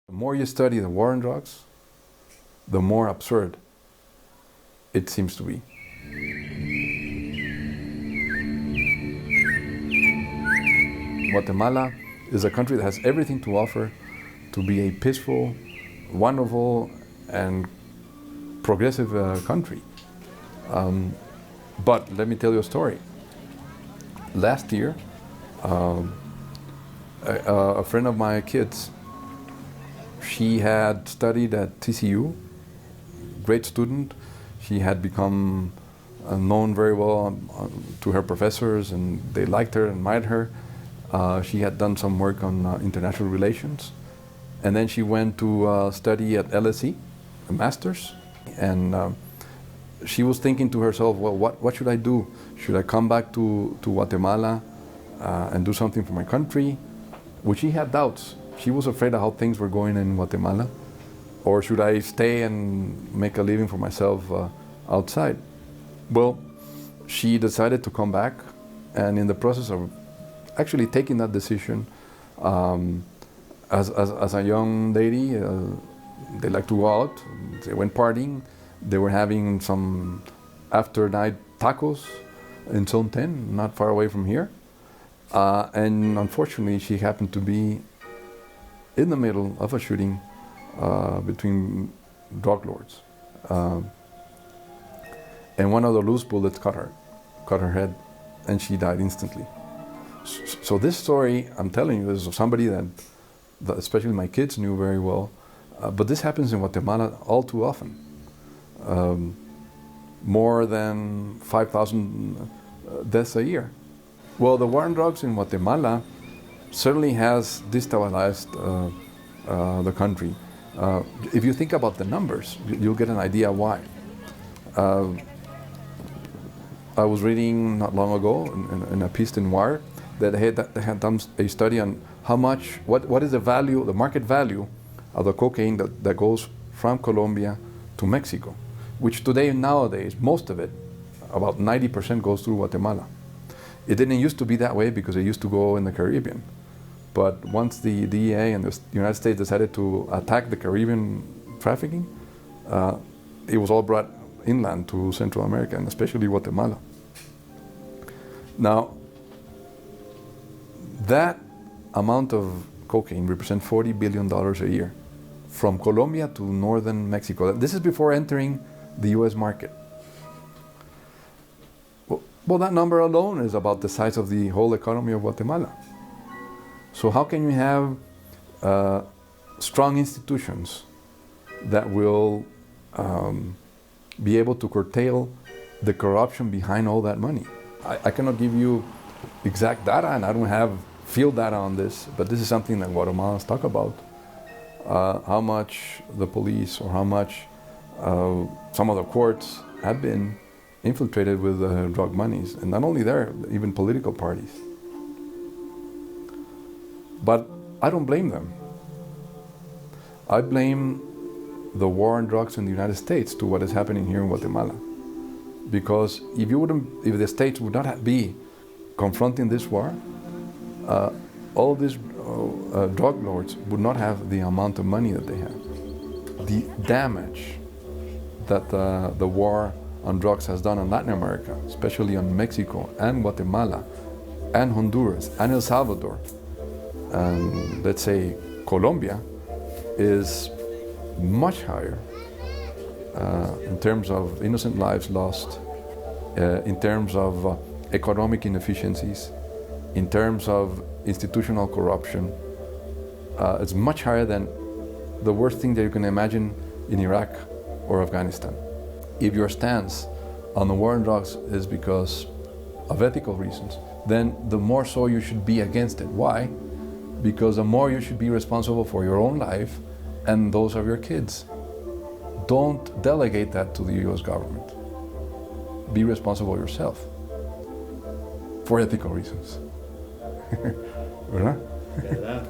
The more you study the war on drugs, the more absurd it seems to be. Guatemala is a country that has everything to offer to be a peaceful, wonderful, and progressive country. But let me tell you a story. Last year, a friend of my kids, she had studied at TCU, great student. She had become known very well to her professors, and they liked her, admired her. She had done some work on international relations. And then she went to study at LSE, a master's. And she was thinking to herself, well, what should I do? Should I come back to Guatemala and do something for my country? Which she had doubts. She was afraid of how things were going in Guatemala. Or should I stay and make a living for myself outside? Well, she decided to come back, and in the process of actually taking that decision, as a young lady, they like to go out. They went partying. They were having some after-night tacos in Zone 10, not far away from here. And unfortunately, she happened to be in the middle of a shooting between drug lords. And one of the loose bullets cut her head, and she died instantly. So this story I'm telling you is of somebody that especially my kids knew very well, but this happens in Guatemala all too often. More than 5,000 deaths a year. Well, the war on drugs in Guatemala certainly has destabilized the country. If you think about the numbers, you'll get an idea why. I was reading not long ago in a piece in Wire that they had done a study on how much, what is the value, the market value of the cocaine that goes from Colombia to Mexico, which nowadays, most of it, about 90% goes through Guatemala. It didn't used to be that way because it used to go in the Caribbean. But once the DEA and the United States decided to attack the Caribbean trafficking, it was all brought inland to Central America, and especially Guatemala. Now, that amount of cocaine represents $40 billion a year from Colombia to northern Mexico. This is before entering the US market. Well, that number alone is about the size of the whole economy of Guatemala. So how can you have strong institutions that will be able to curtail the corruption behind all that money? I cannot give you exact data, and I don't have field data on this, but this is something that Guatemalans talk about. How much the police or how much some of the courts have been infiltrated with drug monies, and not only there, even political parties. But I don't blame them. I blame the war on drugs in the United States to what is happening here in Guatemala. Because if the states would not be confronting this war, all these drug lords would not have the amount of money that they have. The damage that the war on drugs has done on Latin America, especially on Mexico and Guatemala and Honduras and El Salvador, and let's say Colombia, is much higher in terms of innocent lives lost, in terms of economic inefficiencies, in terms of institutional corruption. It's much higher than the worst thing that you can imagine in Iraq or Afghanistan. If your stance on the war on drugs is because of ethical reasons, then the more so you should be against it. Why? Because the more you should be responsible for your own life and those of your kids. Don't delegate that to the US government. Be responsible yourself for ethical reasons. ¿Verdad? ¿Verdad?